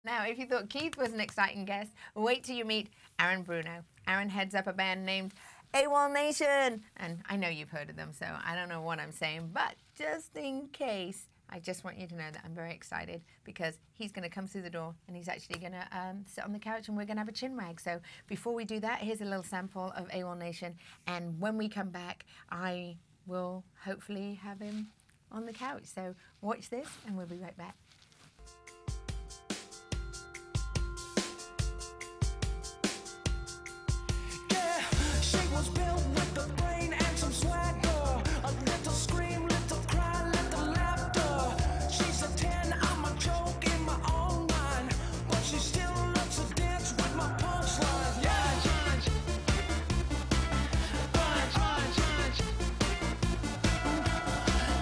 Now, if you thought Keith was an exciting guest, wait till you meet Aaron Bruno. Aaron heads up a band named AWOLNATION. And I know you've heard of them, so I don't know what I'm saying, but just in case, I just want you to know that I'm very excited because he's going to come through the door and he's actually going to sit on the couch and we're going to have a chin wag. So before we do that, here's a little sample of AWOLNATION. And when we come back, I will hopefully have him on the couch. So watch this and we'll be right back. Was built with the brain and some swagger. A little scream, little cry, little laughter. She's a 10, I'm a joke in my own mind. But she still loves to dance with my punchline. Yeah.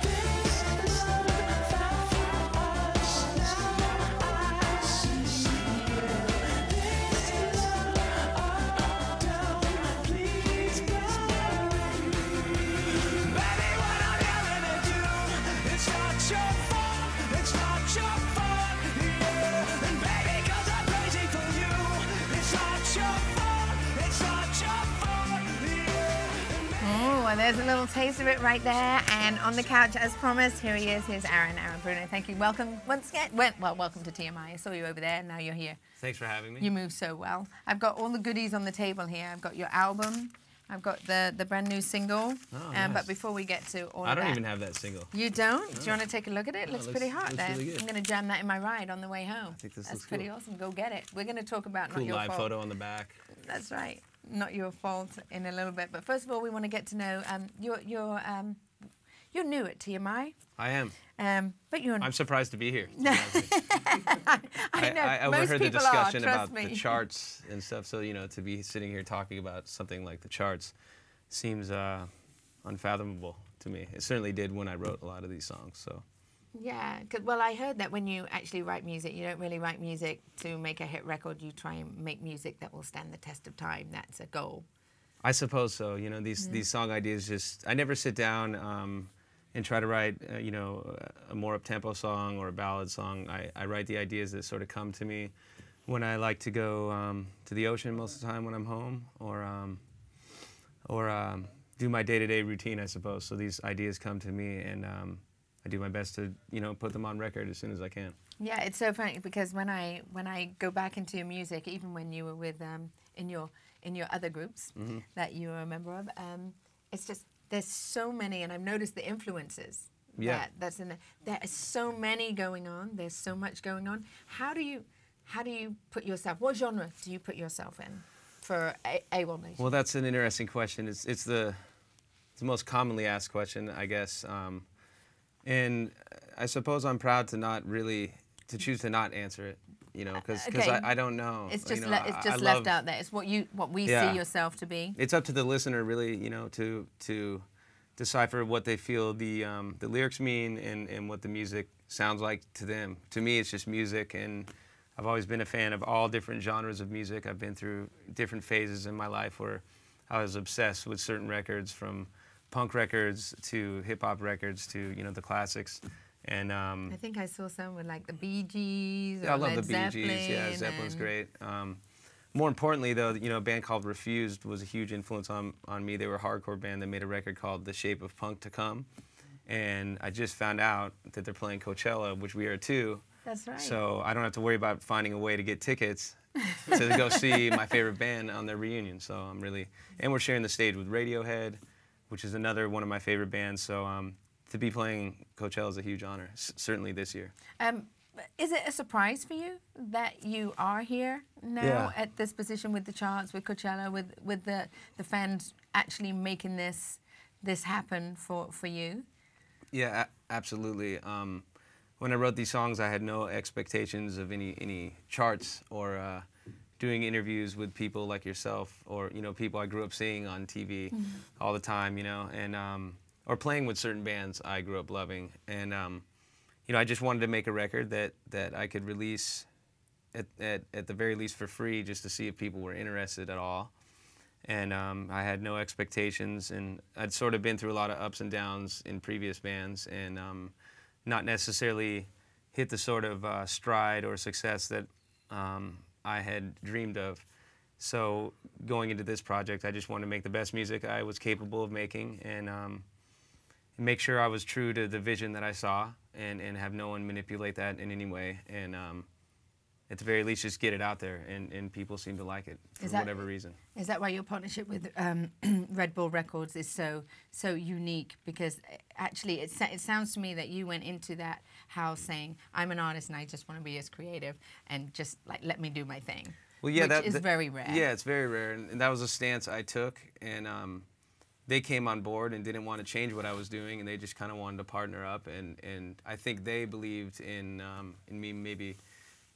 This love found us, now I see it. This love up, down, please. Oh, there's a little taste of it right there. And on the couch, as promised, here he is. Here's Aaron Bruno. Thank you. Welcome once again. Well, welcome to TMI. I saw you over there, and now you're here. Thanks for having me. You move so well. I've got all the goodies on the table here. I've got your album. I've got the brand new single. Oh, nice. But before we get to all of that. I don't even have that single. You don't? No. Do you want to take a look at it? It looks pretty hot there. Really good. I'm going to jam that in my ride on the way home. I think this That's looks pretty cool. awesome. Go get it. We're going to talk about Cool Not Your live Fault. photo on the back. That's right. Not Your Fault in a little bit. But first of all, we want to get to know you're new at TMI. I am. But you're. I'm surprised to be here. I know. I Most overheard the people discussion are, about trust me. the charts and stuff. So to be sitting here talking about something like the charts seems unfathomable to me. It certainly did when I wrote a lot of these songs. So. Yeah, well, I heard that when you actually write music, you don't really write music to make a hit record. You try and make music that will stand the test of time. That's a goal. I suppose so. These song ideas just, I never sit down and try to write, a more up-tempo song or a ballad song. I write the ideas that sort of come to me when I like to go to the ocean most of the time when I'm home, or do my day-to-day routine, I suppose. So these ideas come to me, and I do my best to, put them on record as soon as I can. Yeah, it's so funny because when I go back into your music, even when you were with in your other groups that you were a member of, it's just there's so many, and I've noticed the influences. Yeah, that's in there. There is so many going on. There's so much going on. How do you put yourself? What genre do you put yourself in for AWOLNATION? Well, that's an interesting question. It's the most commonly asked question, I guess. And I suppose I'm proud to choose to not answer it, because I don't know. It's just left out there. It's what we see yourself to be. It's up to the listener, really, to decipher what they feel the lyrics mean and what the music sounds like to them. To me, it's just music, and I've always been a fan of all different genres of music. I've been through different phases in my life where I was obsessed with certain records, from punk records to hip-hop records to, the classics. And I think I saw some with like the Bee Gees or I love Led the Bee Zeppelin. Gees. Yeah, Zeppelin's great. More importantly, though, a band called Refused was a huge influence on me. They were a hardcore band that made a record called The Shape of Punk to Come. And I just found out that they're playing Coachella, which we are too. That's right. So I don't have to worry about finding a way to get tickets to go see my favorite band on their reunion. So I'm really, and we're sharing the stage with Radiohead, which is another one of my favorite bands. So to be playing Coachella is a huge honor, certainly this year. Is it a surprise for you that you are here now at this position with the charts, with Coachella, with the fans actually making this happen for you? Yeah, absolutely. When I wrote these songs, I had no expectations of any charts or doing interviews with people like yourself, or people I grew up seeing on TV all the time, and or playing with certain bands I grew up loving, and I just wanted to make a record that I could release at the very least for free, just to see if people were interested at all. And I had no expectations, and I'd sort of been through a lot of ups and downs in previous bands, and not necessarily hit the sort of stride or success that I had dreamed of. So going into this project, I just wanted to make the best music I was capable of making, and make sure I was true to the vision that I saw, and have no one manipulate that in any way. And at the very least, just get it out there, and people seem to like it for whatever reason. Is that why your partnership with Red Bull Records is so unique? Because actually, it sounds to me that you went into that house saying, "I'm an artist and I just want to be as creative and just like let me do my thing." Well, yeah, which is very rare. Yeah, it's very rare, and that was a stance I took, and they came on board and didn't want to change what I was doing, and they just kind of wanted to partner up, and I think they believed in me maybe,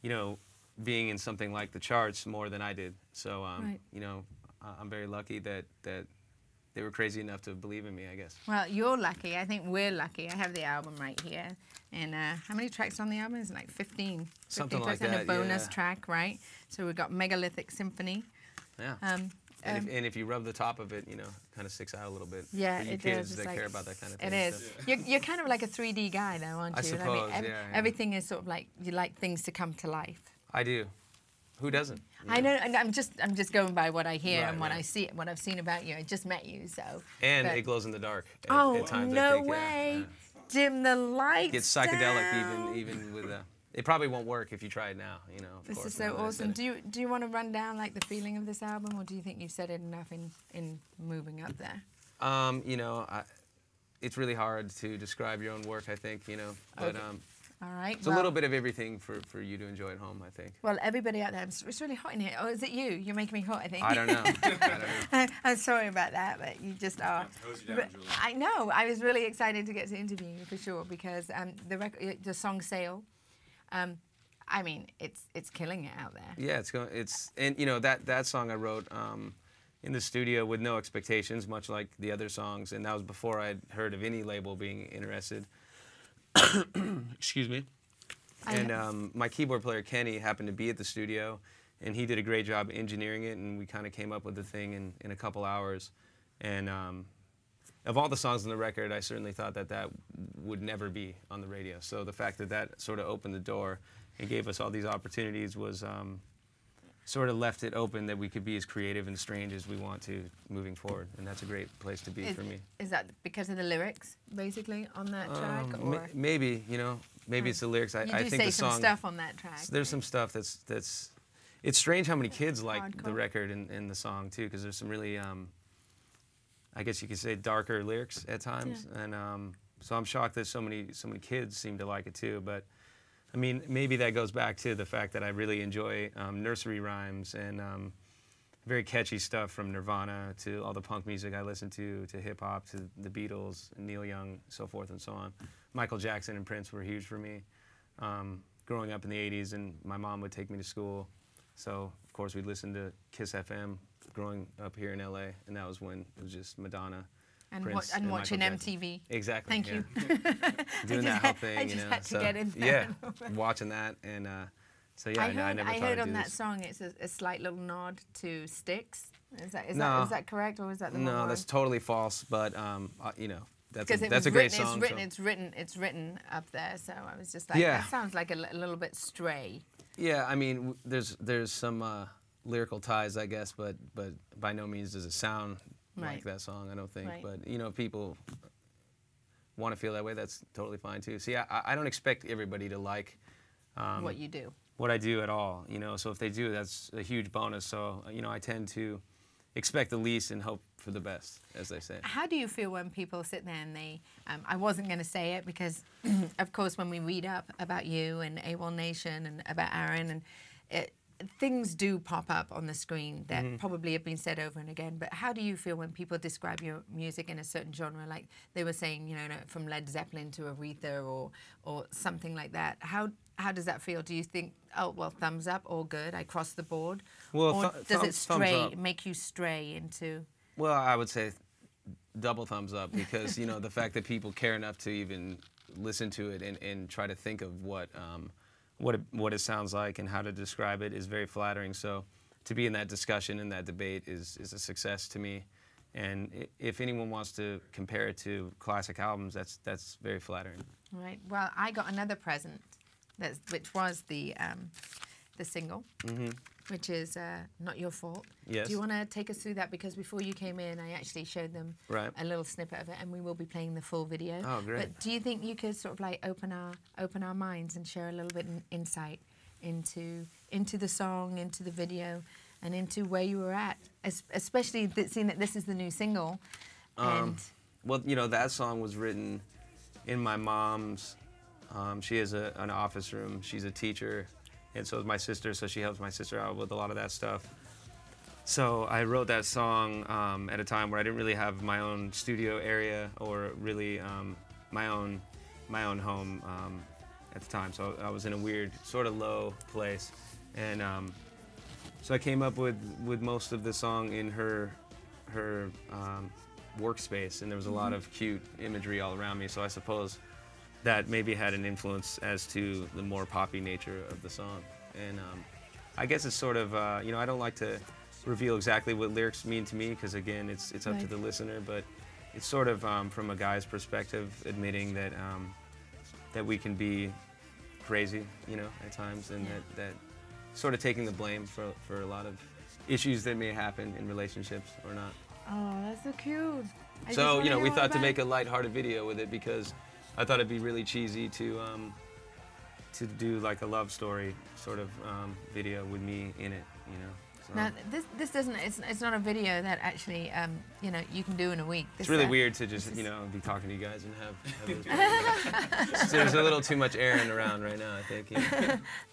you know, being in something like the charts more than I did. So, Right. you know, I'm very lucky that they were crazy enough to believe in me, I guess. Well, you're lucky. I think we're lucky. I have the album right here. And how many tracks on the album? It's like 15. Something 15 like tracks and that, a bonus yeah. track, right? So we've got Megalithic Symphony. Yeah. And if you rub the top of it, you know, kind of sticks out a little bit. Yeah, for you it kids does. It's that like, care about that kind of thing. it is. So. You're kind of like a 3D guy, though, aren't you? I suppose, yeah. Everything is sort of like, you like things to come to life. I do. Who doesn't? I know, and I'm just going by what I hear Right, and what right. I see, what I've seen about you. I just met you, so. And but- it glows in the dark. Oh, at times, I no think, way! Yeah. Dim the lights. Gets psychedelic down. even with it probably won't work if you try it now, you know. Of This course, is so now that I awesome. said it. Do you want to run down like the feeling of this album, or do you think you've said it enough in moving up there? You know, it's really hard to describe your own work, I think, you know. But Okay. All right. it's a little bit of everything for you to enjoy at home, I think. Well, everybody out there, it's really hot in here. Oh, is it you? You're making me hot, I think. I don't know. I don't know. I'm sorry about that, but you just are. Hose you down, But Julie. I know. I was really excited to get to interview you for sure because the song "Sail," I mean, it's killing it out there. Yeah, and you know that song I wrote in the studio with no expectations, much like the other songs, and that was before I'd heard of any label being interested. Excuse me. And my keyboard player Kenny happened to be at the studio, and he did a great job engineering it, and we kind of came up with the thing in a couple hours. And of all the songs on the record, I certainly thought that would never be on the radio. So the fact that sort of opened the door and gave us all these opportunities was sort of left it open that we could be as creative and strange as we want to moving forward, and that's a great place to be for me. Is that because of the lyrics, basically, on that track? Or? Maybe, you know, maybe it's the lyrics. You I do think say the some song. stuff on that track. There's some stuff that's. It's strange how many kids like the Hardcore. record and the song too, because there's some really, I guess you could say, darker lyrics at times, and so I'm shocked that so many kids seem to like it too. But I mean, maybe that goes back to the fact that I really enjoy nursery rhymes and very catchy stuff from Nirvana to all the punk music I listen to hip hop, to the Beatles, and Neil Young, so forth and so on. Michael Jackson and Prince were huge for me. Growing up in the 80s, and my mom would take me to school. So, of course, we'd listen to Kiss FM growing up here in LA, and that was when it was just Madonna, And, Prince, and Michael watching Jackson. MTV. Exactly. Thank yeah. you. Doing that whole thing, I you just know. had to so, get in there. Yeah, watching that, and so yeah, I never I thought heard I'd on do that this. song it's a slight little nod to Styx. Is No. that correct, or is that the No, wrong that's one? totally false. But you know, that's Because a great song. it's so- written up there. So I was just like, Yeah. that sounds like a little bit stray. Yeah, I mean, there's some lyrical ties, I guess, but by no means does it sound like Right. that song. I don't think. Right. But you know, if people want to feel that way, that's totally fine too. See, I don't expect everybody to like What you do. what I do at all. You know, so if they do, that's a huge bonus. So you know, I tend to expect the least and hope for the best, as they say. How do you feel when people sit there and they, I wasn't going to say it because, of course, when we read up about you and AWOLNATION and about Aaron, and things do pop up on the screen that probably have been said over and again. But how do you feel when people describe your music in a certain genre, like they were saying, you know, from Led Zeppelin to Aretha or something like that? How does that feel? Do you think, oh, well, thumbs up, all good, I crossed the board? Well, or does it thumbs stray, up. make you stray into... Well, I would say double thumbs up because you know the fact that people care enough to even listen to it and try to think of what it sounds like and how to describe it is very flattering. So to be in that discussion and that debate is a success to me. And if anyone wants to compare it to classic albums, that's very flattering. Right. Well, I got another present, which was the the single, which is Not Your Fault. Yes. Do you want to take us through that? Because before you came in, I actually showed them a little snippet of it, and we will be playing the full video. Oh, great. But do you think you could sort of like open our minds and share a little bit of insight into the song, into the video, and into where you were at, especially seeing that this is the new single? And Well, you know, that song was written in my mom's. She has an office room. She's a teacher, and so is my sister, so she helps my sister out with a lot of that stuff. So I wrote that song at a time where I didn't really have my own studio area or really my own home at the time. So I was in a weird, sort of low place, and so I came up with most of the song in her workspace, and there was a lot of cute imagery all around me. So I suppose that maybe had an influence as to the more poppy nature of the song. And I guess it's sort of, you know, I don't like to reveal exactly what lyrics mean to me, because again, it's up to the listener, but it's sort of from a guy's perspective, admitting that that we can be crazy, you know, at times, and that sort of taking the blame for a lot of issues that may happen in relationships or not. oh, that's so cute. So, you know, we thought to make a lighthearted video with it, because I thought it'd be really cheesy to do like a love story sort of video with me in it, you know. So. Now, this doesn't. It's not a video that actually, you know, you can do in a week. It's really weird to just, you know, be talking to you guys and have this. So there's a little too much Aaron around right now, I think. You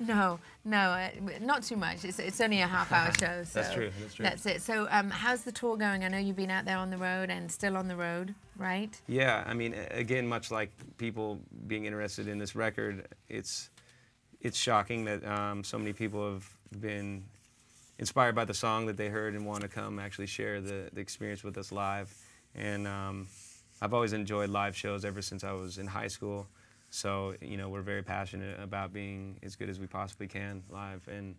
know. No, not too much. It's only a half-hour show. So That's true. That's true. That's it. So, how's the tour going? I know you've been out there on the road and still on the road, right? Yeah, I mean, again, much like people being interested in this record, it's shocking that so many people have been inspired by the song that they heard and want to come actually share the experience with us live. And I've always enjoyed live shows ever since I was in high school. So, you know, we're very passionate about being as good as we possibly can live, and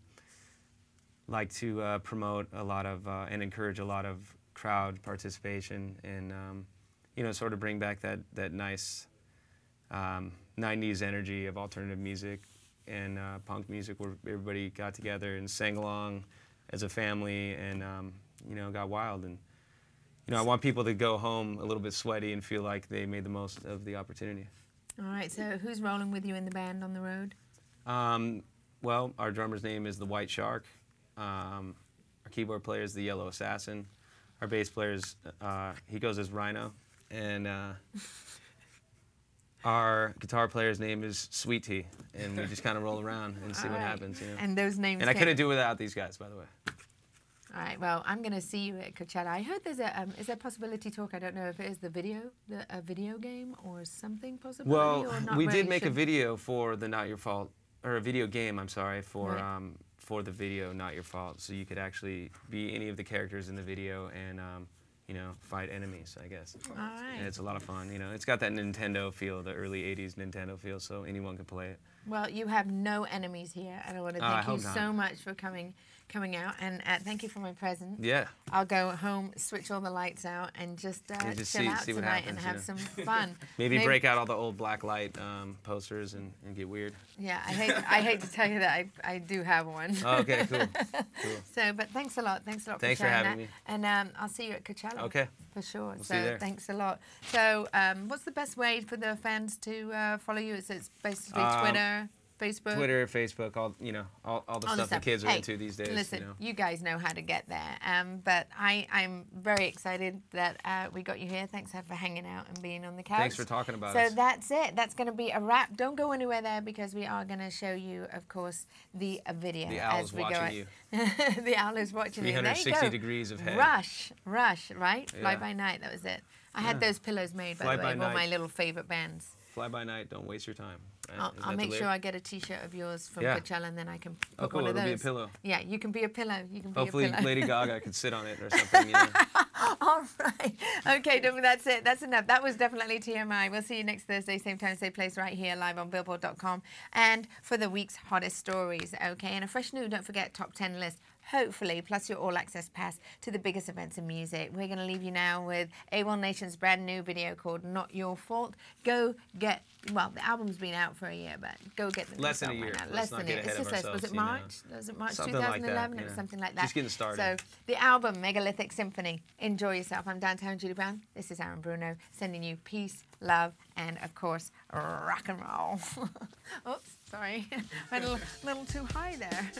like to promote a lot of and encourage a lot of crowd participation, and you know, sort of bring back that nice 90s energy of alternative music and punk music, where everybody got together and sang along as a family, and you know, got wild. And you know, I want people to go home a little bit sweaty and feel like they made the most of the opportunity. All right. So, who's rolling with you in the band on the road? Well, our drummer's name is the White Shark. Our keyboard player is the Yellow Assassin. Our bass player is he goes as Rhino, and our guitar player's name is Sweet Tea, and we just kind of roll around and see what happens. You know? And those names. And I couldn't do without these guys, by the way. All right. Well, I'm going to see you at Coachella. I heard there's a is there possibility talk? I don't know if it is a video game or something possibility. Well, or not we really did make a sure? video for the Not Your Fault, or a video game, I'm sorry, for the video Not Your Fault. So you could actually be any of the characters in the video and you know, fight enemies, I guess. All right. And it's a lot of fun. You know, it's got that Nintendo feel, the early '80s Nintendo feel, so anyone can play it. Well, you have no enemies here, and I want to thank you so much for coming out, and thank you for my present. Yeah. I'll go home, switch all the lights out, and just chill out see what tonight happens, and you have know. some fun. Maybe break out all the old black light posters and get weird. Yeah, I hate to tell you that I do have one. Oh, okay, cool. So, but thanks a lot. Thanks Thanks for for sharing having that. me. And I'll see you at Coachella. Okay. For sure. see you there. Thanks a lot. So, what's the best way for the fans to follow you? It's basically Twitter, Facebook. Twitter, Facebook, all the stuff the kids are into these days. Listen, you know. you guys know how to get there. But I'm very excited that we got you here. Thanks for hanging out and being on the couch. Thanks for talking about us. us. So that's it. That's going to be a wrap. Don't go anywhere there, because we are going to show you, of course, the video. The owl as is we watching go. you. The owl is watching you. There you 360 go. degrees of head. Rush, right? Fly Yeah. by night. That was it. I had those pillows made, by Fly the way, by of all night. my little favorite bands. Fly by night, don't waste your time. Right? I'll Isn't that make the sure lyric? I get a T-shirt of yours from Yeah. Coachella, and then I can put Oh, cool. one of It'll those. be a pillow. Yeah, you can be a pillow. You can be Hopefully a pillow. Lady Gaga could sit on it or something. You know? All right. Okay, that's it. That's enough. That was definitely TMI. We'll see you next Thursday, same time, same place, right here, live on Billboard.com. And for the week's hottest stories, okay? And a fresh new, don't forget, top 10 list hopefully, plus your all-access pass to the biggest events in music. We're going to leave you now with AWOLNATION's brand new video called Not Your Fault. Go get, well, the album's been out for a year, but go get the Less than a year. Less than a year. It's just was it March? Was it March Something 2011? like that, It was yeah. something like that. Just getting started. So the album, Megalithic Symphony. Enjoy yourself. I'm Downtown Julie Brown. This is Aaron Bruno sending you peace, love, and of course, rock and roll. Oops, sorry. Went a little too high there.